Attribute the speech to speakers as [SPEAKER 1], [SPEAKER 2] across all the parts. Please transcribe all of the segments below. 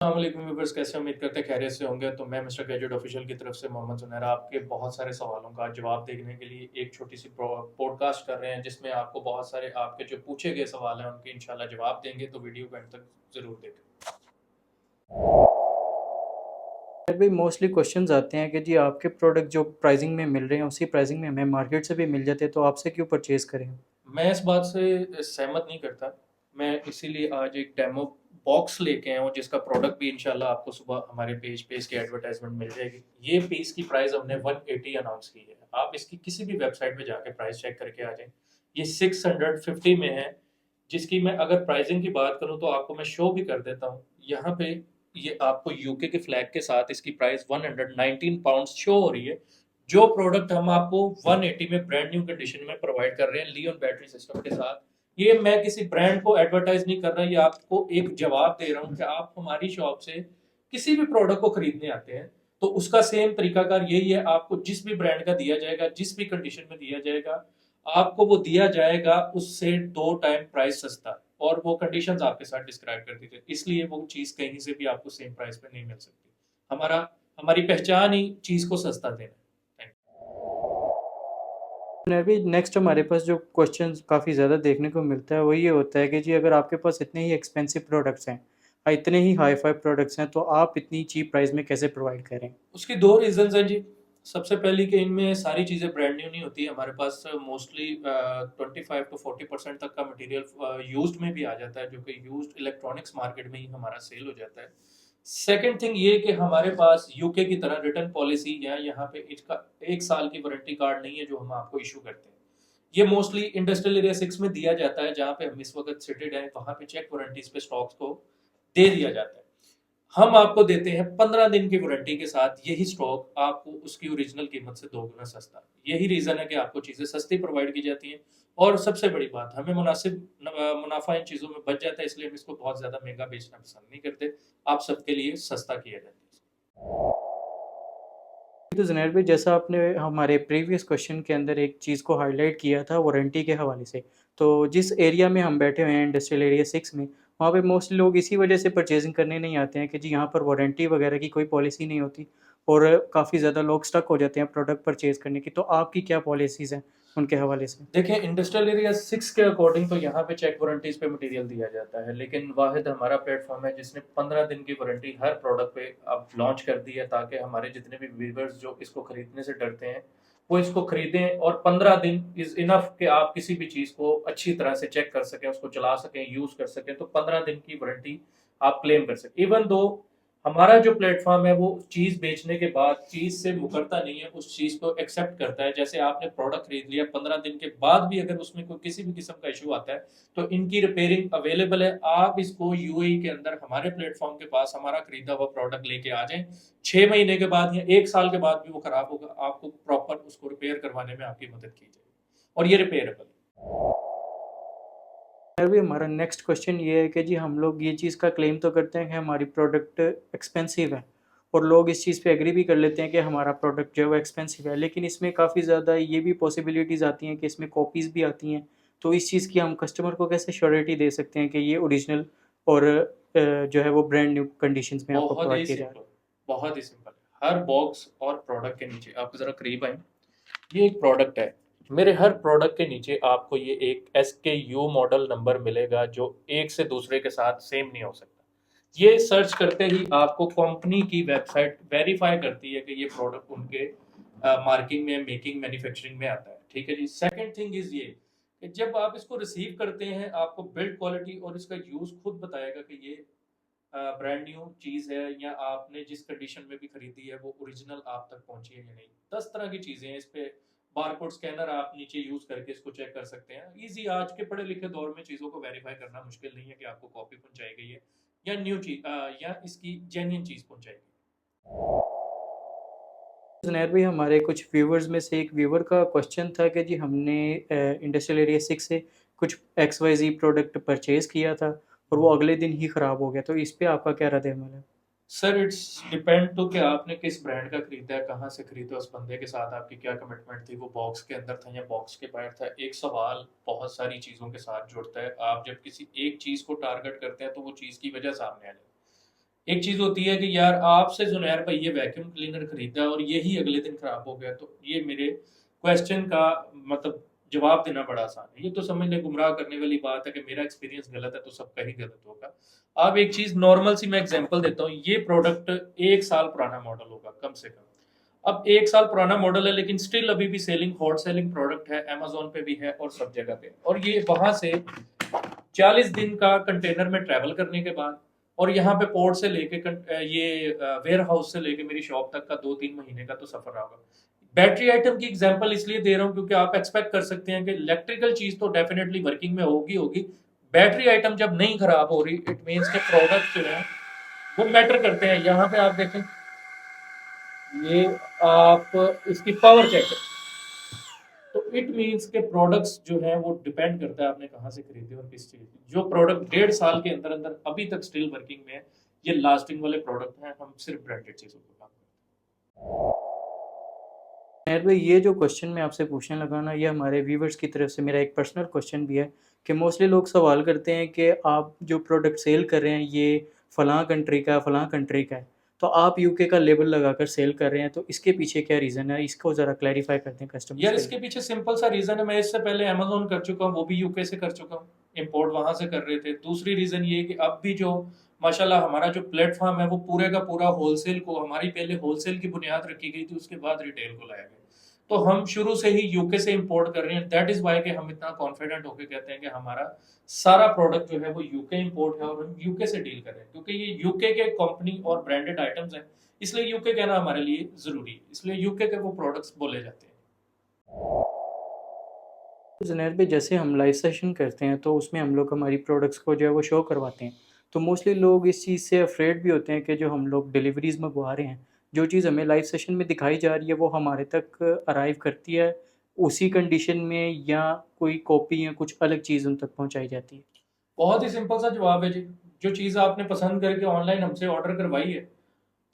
[SPEAKER 1] अस्सलामुअलैकुम व्यूअर्स, कैसे उम्मीद करते हैं खैरियत से होंगे। तो मैं मिस्टर गैजेट ऑफिशियल की तरफ से मोहम्मद जुनैर आपके बहुत सारे सवालों का जवाब देने के लिए एक छोटी सी पॉडकास्ट कर रहे हैं, जिसमें आपको बहुत सारे आपके जो पूछे गए सवाल हैं उनके इंशाल्लाह जवाब देंगे। तो वीडियो को एंड तक ज़रूर देखें।
[SPEAKER 2] भाई मोस्टली क्वेश्चंस आते हैं कि जी आपके प्रोडक्ट जो प्राइसिंग में मिल रहे हैं उसी प्राइसिंग में हमें मार्केट से भी मिल जाते हैं, तो आपसे क्यों परचेज करें।
[SPEAKER 1] मैं इस बात से सहमत नहीं करता। मैं इसीलिए आज एक डेमो बॉक्स लेके आया हूँ, जिसका प्रोडक्ट भी इंशाल्लाह आपको सुबह हमारे पेज पे इसकी एडवर्टाइजमेंट मिल जाएगी। ये पीस की प्राइस हमने 180 अनाउंस की है। आप इसकी किसी भी वेबसाइट पे जाके प्राइस चेक करके आ जाएं। ये 650 में है, जिसकी मैं अगर प्राइसिंग की बात करूँ तो आपको मैं शो भी कर देता हूँ यहाँ पे। ये आपको यूके के फ्लैग के साथ इसकी प्राइस 119 पाउंड्स शो हो रही है। जो प्रोडक्ट हम आपको 180 में ब्रांड न्यू कंडीशन में प्रोवाइड कर रहे हैं लियोन बैटरी सिस्टम के साथ। ये मैं किसी ब्रांड को एडवर्टाइज नहीं कर रहा, ये आपको एक जवाब दे रहा हूँ कि आप हमारी शॉप से किसी भी प्रोडक्ट को खरीदने आते हैं तो उसका सेम तरीकाकार यही है। आपको जिस भी ब्रांड का दिया जाएगा, जिस भी कंडीशन में दिया जाएगा, आपको वो दिया जाएगा उससे 2 टाइम प्राइस सस्ता। और वो कंडीशंस आपके साथ डिस्क्राइब कर दी गई, इसलिए वो चीज़ कहीं से भी आपको सेम प्राइस पे नहीं मिल सकती। हमारा हमारी पहचान ही चीज़ को सस्ता देना है। थैंक
[SPEAKER 2] अभी नेक्स्ट हमारे पास जो क्वेश्चंस काफ़ी ज़्यादा देखने को मिलता है वो ये होता है कि जी अगर आपके पास इतने ही एक्सपेंसिव प्रोडक्ट्स हैं, इतने ही हाई फाई प्रोडक्ट्स हैं, तो आप इतनी चीप प्राइस में कैसे प्रोवाइड करें।
[SPEAKER 1] उसकी दो रीजंस हैं जी। सबसे पहली कि इनमें सारी चीज़ें ब्रांड न्यू नहीं होती। हमारे पास मोस्टली 25 to 40% तक का मटेरियल यूज्ड में भी आ जाता है, जो कि यूज्ड इलेक्ट्रॉनिक्स मार्केट में ही हमारा सेल हो जाता है। सेकंड थिंग ये कि हमारे पास यूके की तरह रिटर्न पॉलिसी या यहाँ पे इसका 1 साल की वारंटी कार्ड नहीं है जो हम आपको इशू करते हैं। ये मोस्टली इंडस्ट्रियल एरिया 6 में दिया जाता है, जहाँ पे हम इस वक्त सिटेड हैं। वहाँ पे चेक वारंटीज पे स्टॉक्स को दे दिया जाता है। हम आपको देते हैं 15 दिन की वारंटी के साथ यही स्टॉक आपको उसकी ओरिजिनल कीमत से 2 गुना सस्ता। यही रीजन है कि आपको चीजें सस्ती प्रोवाइड की जाती हैं। और सबसे बड़ी बात, हमें मुनासिब मुनाफा इन चीजों में बच जाता है, इसलिए हम इसको बहुत ज्यादा महंगा बेचना पसंद नहीं करते। आप सबके लिए सस्ता किया जाता है।
[SPEAKER 2] तो जुनैर भाई, जैसा आपने हमारे प्रीवियस क्वेश्चन के अंदर एक चीज़ को हाईलाइट किया था वारंटी के हवाले से, तो जिस एरिया में हम बैठे हुए हैं इंडस्ट्रियल एरिया 6 में, वहाँ पे मोस्टली लोग इसी वजह से परचेजिंग करने नहीं आते हैं कि जी यहाँ पर वारंटी वगैरह की कोई पॉलिसी नहीं होती और काफ़ी ज़्यादा लोग स्टक हो जाते हैं प्रोडक्ट परचेज करने की। तो आपकी क्या पॉलिसीज़ हैं उनके हवाले से।
[SPEAKER 1] देखिए, इंडस्ट्रियल एरिया 6 के अकॉर्डिंग तो यहाँ पे चेक वारंटीज पे मटेरियल दिया जाता है, लेकिन वाहिद हमारा प्लेटफॉर्म है जिसने 15 दिन की वारंटी हर प्रोडक्ट पे अब लॉन्च कर दी है, ताकि हमारे जितने भी व्यूवर्स जो इसको खरीदने से डरते हैं वो इसको खरीदें। और 15 दिन इज इनफ कि आप किसी भी चीज़ को अच्छी तरह से चेक कर सकें, उसको चला सकें, यूज़ कर सकें। तो 15 दिन की वारंटी आप क्लेम कर सकें। इवन दो हमारा जो प्लेटफॉर्म है वो चीज़ बेचने के बाद चीज़ से मुकरता नहीं है, उस चीज़ को एक्सेप्ट करता है। जैसे आपने प्रोडक्ट खरीद लिया, 15 दिन के बाद भी अगर उसमें कोई किसी भी किस्म का इशू आता है तो इनकी रिपेयरिंग अवेलेबल है। आप इसको यूएई के अंदर हमारे प्लेटफॉर्म के पास हमारा खरीदा हुआ प्रोडक्ट लेके आ जाएं। 6 महीने के बाद या 1 साल के बाद भी वो खराब होगा, आपको प्रॉपर उसको रिपेयर करवाने में आपकी मदद की जाएगी और ये रिपेयरेबल है।
[SPEAKER 2] यार भी हमारा नेक्स्ट क्वेश्चन ये है कि जी हम लोग ये चीज़ का क्लेम तो करते हैं कि हमारी प्रोडक्ट एक्सपेंसिव है और लोग इस चीज़ पे एग्री भी कर लेते हैं कि हमारा प्रोडक्ट जो है वो एक्सपेंसिव है, लेकिन इसमें काफ़ी ज़्यादा ये भी पॉसिबिलिटीज़ आती हैं कि इसमें कॉपीज़ भी आती हैं। तो इस चीज़ की हम कस्टमर को कैसे श्योरिटी दे सकते हैं कि ये ओरिजिनल और जो है वो ब्रांड न्यू कंडीशंस में आपको
[SPEAKER 1] बहुत
[SPEAKER 2] प्रोवाइड
[SPEAKER 1] ही
[SPEAKER 2] किया जा रहा
[SPEAKER 1] सिंपल, बहुत ही सिंपल है। हर बॉक्स और प्रोडक्ट के नीचे आप जरा करीब आए। ये एक प्रोडक्ट है। मेरे हर प्रोडक्ट के नीचे आपको ये एक SKU मॉडल नंबर मिलेगा, जो एक से दूसरे के साथ सेम नहीं हो सकता। ये सर्च करते ही आपको कंपनी की वेबसाइट वेरीफाई करती है कि ये प्रोडक्ट उनके मार्किंग में, मेकिंग, मैन्युफैक्चरिंग में आता है। ठीक है जी। सेकंड थिंग इज ये कि जब आप इसको रिसीव करते हैं, आपको बिल्ड क्वालिटी और इसका यूज खुद बताएगा कि ये ब्रांड न्यू चीज़ है या आपने जिस कंडीशन में भी खरीदी है वो ओरिजिनल आप तक पहुंची है या नहीं। 10 तरह की चीज़ें हैं इस पे। बारकोड स्कैनर आप नीचे यूज करके इसको चेक कर सकते हैं। इजी, आज के पढ़े लिखे दौर में चीज़ों को वेरीफाई करना मुश्किल नहीं है कि आपको कॉपी पहुंचाई गई है या न्यू चीज या इसकी जेन्युइन चीज़ पहुंचाई गई
[SPEAKER 2] है। जुनैर भाई, हमारे कुछ व्यूवर्स में से एक व्यूवर का क्वेश्चन था कि जी हमने इंडस्ट्रियल एरिया 6 से कुछ XYZ प्रोडक्ट परचेज़ किया था और वो
[SPEAKER 1] है।
[SPEAKER 2] अगले दिन ही ख़राब हो गया, तो इस पे आपका क्या रद्द-ए-अमल है?
[SPEAKER 1] सर, इट्स डिपेंड तो कि आपने किस ब्रांड का खरीदा है, कहाँ से खरीदा, उस बंदे के साथ आपकी क्या कमिटमेंट थी, वो बॉक्स के अंदर था या बॉक्स के बाहर था। एक सवाल बहुत सारी चीज़ों के साथ जुड़ता है। आप जब किसी एक चीज़ को टारगेट करते हैं तो वो चीज़ की वजह सामने आ जाती है। एक चीज होती है कि यार आपसे जुनैर भाई ये वैक्यूम क्लीनर खरीदा और यही अगले दिन खराब हो गया, तो ये मेरे क्वेश्चन का मतलब जवाब देना बड़ा आसान है। ये तो समझ लें गुमराह करने वाली बात है कि मेरा एक्सपीरियंस गलत है तो सबका ही गलत होगा। अब एक चीज नॉर्मल सी मैं एग्जांपल देता हूँ, ये प्रोडक्ट 1 साल पुराना मॉडल होगा कम से कम। अब 1 साल पुराना मॉडल है लेकिन स्टिल अभी भी सेलिंग हॉट सेलिंग प्रोडक्ट है, अमेजोन पे भी है और सब जगह पे। और ये वहां से 40 दिन का कंटेनर में ट्रैवल करने के बाद और यहाँ पे पोर्ट से लेके ये वेयर हाउस से लेके मेरी शॉप तक का 2-3 महीने का तो सफर रहा होगा। बैटरी आइटम की एग्जांपल इसलिए दे रहा हूँ क्योंकि आप एक्सपेक्ट कर सकते हैं कि इलेक्ट्रिकल चीज तो डेफिनेटली वर्किंग में होगी होगी, बैटरी आइटम जब नहीं खराब हो रही इट मीन्स के प्रोडक्ट जो है वो मैटर करते हैं। यहाँ पे आप देखें, ये आप इसकी पावर चेक करें, तो इट मीन्स के प्रोडक्ट्स जो है वो डिपेंड करता है आपने कहाँ से खरीदे और किस चीज की। जो प्रोडक्ट 1.5 साल के अंदर अंदर अभी तक स्टिल वर्किंग में है, ये लास्टिंग वाले प्रोडक्ट हैं। हम सिर्फ ब्रांडेड चीजों को काम करते
[SPEAKER 2] खैर भाई, ये जो क्वेश्चन मैं आपसे पूछने लगा ना, ये हमारे व्यूवर्स की तरफ से मेरा एक पर्सनल क्वेश्चन भी है कि मोस्टली लोग सवाल करते हैं कि आप जो प्रोडक्ट सेल कर रहे हैं ये फ़लाँ कंट्री का फ़लाँ कंट्री का है, तो आप यूके का लेबल लगाकर सेल कर रहे हैं, तो इसके पीछे क्या रीज़न है? इसको ज़रा क्लैरिफाई कर दें
[SPEAKER 1] हैं।
[SPEAKER 2] कस्टमर्स
[SPEAKER 1] यार
[SPEAKER 2] के
[SPEAKER 1] इसके
[SPEAKER 2] लिए।
[SPEAKER 1] पीछे सिंपल सा रीजन है, मैं इससे पहले अमेजोन कर चुका हूँ, वो भी यूके से कर चुका हूँ, इम्पोर्ट वहां से कर रहे थे। दूसरी रीजन ये है कि अब भी जो माशाल्लाह हमारा जो प्लेटफॉर्म है वो पूरे का पूरा होलसेल को, हमारी पहले होलसेल की बुनियाद रखी गई थी, उसके बाद रिटेल को लाया गया। तो हम शुरू से ही यूके से इंपोर्ट कर रहे हैं। दैट इज वाई कि हम इतना कॉन्फिडेंट होकर कहते हैं कि हमारा सारा प्रोडक्ट जो है वो यूके इंपोर्ट है और हम यूके से डील कर रहे हैं, क्योंकि ये यूके के कंपनी और ब्रांडेड आइटम्स हैं, इसलिए यूके कहना हमारे लिए जरूरी है, इसलिए यूके के वो प्रोडक्ट्स बोले जाते हैं।
[SPEAKER 2] जुनैर भाई, जैसे हम लाइव सेशन करते हैं तो उसमें हम लोग हमारी प्रोडक्ट्स को जो है वो शो करवाते हैं, तो मोस्टली लोग इस चीज़ से अफ्रेड भी होते हैं कि जो हम लोग डिलीवरीज़ मंगवा रहे हैं, जो चीज़ हमें लाइव सेशन में दिखाई जा रही है वो हमारे तक अराइव करती है उसी कंडीशन में, या कोई कॉपी या कुछ अलग चीज़ उन तक पहुंचाई जाती है?
[SPEAKER 1] बहुत ही सिंपल सा जवाब है जी। जो चीज़ आपने पसंद करके ऑनलाइन हमसे ऑर्डर करवाई है,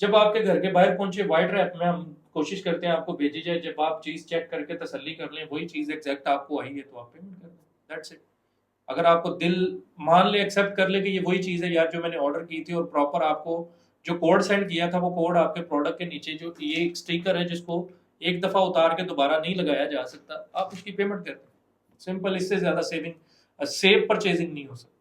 [SPEAKER 1] जब आपके घर के बाहर पहुंचे वाइट रैप में हम कोशिश करते हैं आपको भेजी जाए। जब आप चीज़ चेक करके तसल्ली कर लें वही चीज़ एग्जैक्ट आपको आई है तो आप पेमेंट कर दें, दैट्स इट। अगर आपको दिल मान ले, एक्सेप्ट कर ले कि ये वही चीज़ है यार जो मैंने ऑर्डर की थी, और प्रॉपर आपको जो कोड सेंड किया था वो कोड आपके प्रोडक्ट के नीचे जो ये एक स्टिकर है जिसको एक दफ़ा उतार के दोबारा नहीं लगाया जा सकता, आप उसकी पेमेंट कर दें। सिंपल, इससे ज़्यादा सेव परचेजिंग नहीं हो सकती।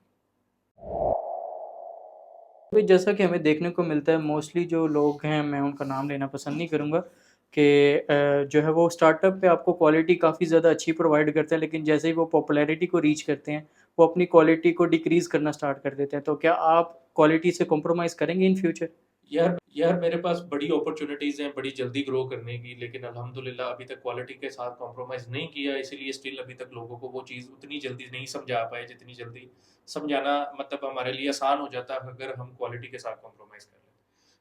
[SPEAKER 2] भाई, जैसा कि हमें देखने को मिलता है मोस्टली जो लोग हैं, मैं उनका नाम लेना पसंद नहीं करूँगा, कि जो है वो स्टार्टअप पे आपको क्वालिटी काफ़ी ज़्यादा अच्छी प्रोवाइड करते हैं, लेकिन जैसे ही वो पॉपुलैरिटी को रीच करते हैं वो अपनी क्वालिटी को डिक्रीज़ करना स्टार्ट कर देते हैं, तो क्या आप क्वालिटी से कॉम्प्रोमाइज़ करेंगे इन फ्यूचर?
[SPEAKER 1] यार यार मेरे पास बड़ी अपॉर्चुनिटीज हैं बड़ी जल्दी ग्रो करने की, लेकिन अल्हम्दुलिल्लाह अभी तक क्वालिटी के साथ कॉम्प्रोमाइज़ नहीं किया, इसीलिए स्टिल अभी तक लोगों को वो चीज़ उतनी जल्दी नहीं समझा पाए जितनी जल्दी समझाना मतलब हमारे लिए आसान हो जाता है अगर हम क्वालिटी के साथ कॉम्प्रोमाइज़ कर लें।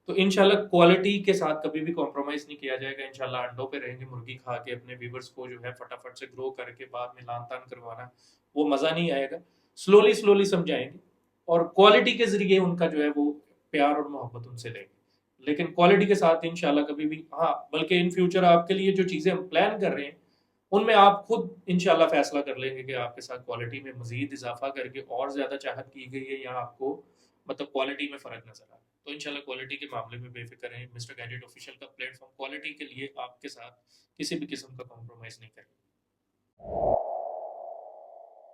[SPEAKER 1] तो इंशाल्लाह क्वालिटी के साथ कभी भी कॉम्प्रोमाइज़ नहीं किया जाएगा। इंशाल्लाह अंडों पे रहेंगे मुर्गी खा के अपने व्यूवर्स को जो है फटाफट से ग्रो करके बाद में लान तान करवाना, वो मज़ा नहीं आएगा। स्लोली स्लोली समझाएंगे और क्वालिटी के ज़रिए उनका जो है वो प्यार और मोहब्बत उनसे लेंगे, लेकिन क्वालिटी के साथ इंशाल्लाह कभी भी, हाँ बल्कि इन फ्यूचर आपके लिए जो चीज़ें हम प्लान कर रहे हैं उनमें आप खुद इंशाल्लाह फैसला कर लेंगे कि आपके साथ क्वालिटी में मजीद इजाफा करके और ज़्यादा चाहत की गई है या आपको मतलब क्वालिटी में फ़र्क नज़र आ रहा है। तो इंशाल्लाह क्वालिटी के मामले में बेफिक्र रहें। मिस्टर गैजेट ऑफिशियल का प्लेटफॉर्म क्वालिटी के लिए आपके साथ किसी भी किस्म का कॉम्प्रोमाइज़ नहीं करेगा।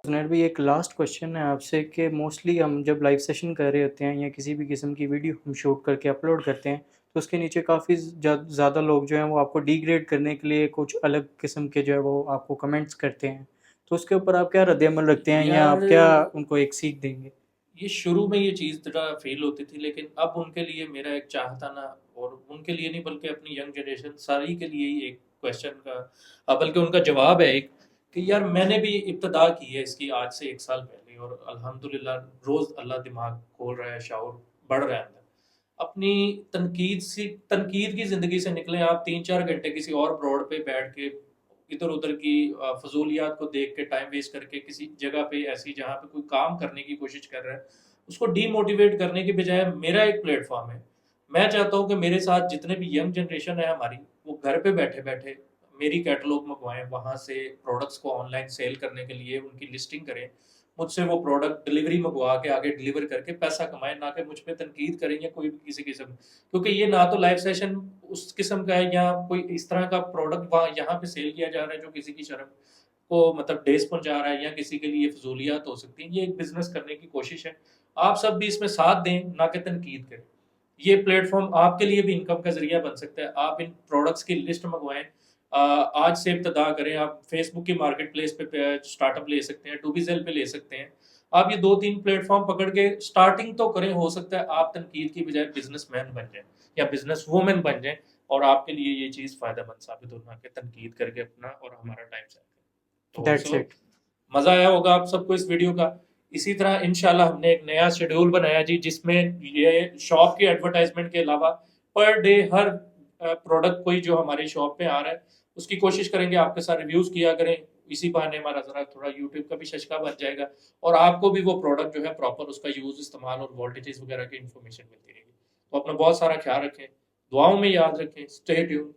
[SPEAKER 2] जुनैर भाई, एक लास्ट क्वेश्चन है आपसे कि मोस्टली हम जब लाइव सेशन कर रहे होते हैं या किसी भी किस्म की वीडियो हम शूट करके अपलोड करते हैं, तो उसके नीचे काफ़ी ज़्यादा लोग जो हैं वो आपको डिग्रेड करने के लिए कुछ अलग किस्म के जो है वो आपको कमेंट्स करते हैं, तो उसके ऊपर आप क्या रद्द-ए-अमल रखते हैं या
[SPEAKER 1] यार
[SPEAKER 2] आप क्या उनको एक सीख देंगे?
[SPEAKER 1] ये शुरू में ये चीज़ थोड़ा फील होती थी, लेकिन अब उनके लिए मेरा एक चाह था ना, और उनके लिए नहीं बल्कि अपनी यंग जनरेशन सारी के लिए ही एक क्वेश्चन का बल्कि उनका जवाब है एक, कि यार मैंने भी इब्तदा की है इसकी आज से 1 साल पहले, और अल्हम्दुलिल्लाह रोज़ अल्लाह दिमाग खोल रहा है, शाऊर बढ़ रहा है अंदर। अपनी तनकीद की ज़िंदगी से निकलें। आप 3-4 घंटे किसी और ब्रॉड पे बैठ के इधर-उधर की फ़ज़ूलियात को देख के टाइम वेस्ट करके किसी जगह पे ऐसी जहाँ पे कोई काम करने की कोशिश कर रहा है, उसको डीमोटिवेट करने की बजाय मेरा एक प्लेटफ़ॉर्म है। मैं चाहता हूँ कि मेरे साथ जितने भी यंग जनरेशन है हमारी, वो घर पे बैठे-बैठे मेरी कैटलॉग मंगवाएँ, वहाँ से प्रोडक्ट्स को ऑनलाइन सेल करने के लिए उनकी लिस्टिंग करें। मुझसे वो प्रोडक्ट डिलीवरी मंगवा के आगे डिलीवर करके पैसा कमाएं, ना कि मुझ पे तनकीद करें या कोई भी किसी किस्म, क्योंकि ये ना तो लाइव सेशन उस किस्म का है या कोई इस तरह का प्रोडक्ट वहाँ यहाँ पे सेल किया जा रहा है जो किसी की शर्म को मतलब ठेस पहुंचा रहा है या किसी के लिए फजूलियात हो सकती हैं। ये एक बिजनेस करने की कोशिश है, आप सब भी इसमें साथ दें, ना कि तनकीद करें। ये प्लेटफॉर्म आपके लिए भी इनकम का जरिया बन सकता है। आप इन प्रोडक्ट्स की लिस्ट मंगवाएं, आज से इब्तदा करें। आप फेसबुक की मार्केट प्लेस पे स्टार्टअप ले सकते हैं, टूबीजेल पे ले सकते हैं। आप ये 2-3 प्लेटफॉर्म पकड़ के स्टार्टिंग तो करें, हो सकता है आप तनकीद की बजाय बिजनेसमैन बन जाएं या बिजनेस वूमेन बन जाएं और आपके लिए ये चीज़ फ़ायदेमंद साबित होना कि तनकीद करके अपना और हमारा टाइम सेव करें।
[SPEAKER 2] That's it.
[SPEAKER 1] मज़ा आया होगा आप सबको इस वीडियो का। इसी तरह इंशाल्लाह हमने एक नया शेड्यूल बनाया जी, जिसमें ये शॉप की एडवर्टाइजमेंट के अलावा पर डे हर प्रोडक्ट कोई जो हमारी शॉप पे आ रहा है उसकी कोशिश करेंगे आपके साथ रिव्यूज़ किया करें। इसी बहाने हमारा ज़रा थोड़ा यूट्यूब का भी शशका बन जाएगा और आपको भी वो प्रोडक्ट जो है प्रॉपर उसका यूज़, इस्तेमाल और वोल्टेजेस वगैरह की इन्फॉर्मेशन मिलती रहेगी। तो अपना बहुत सारा ख्याल रखें, दुआओं में याद रखें। Stay tuned.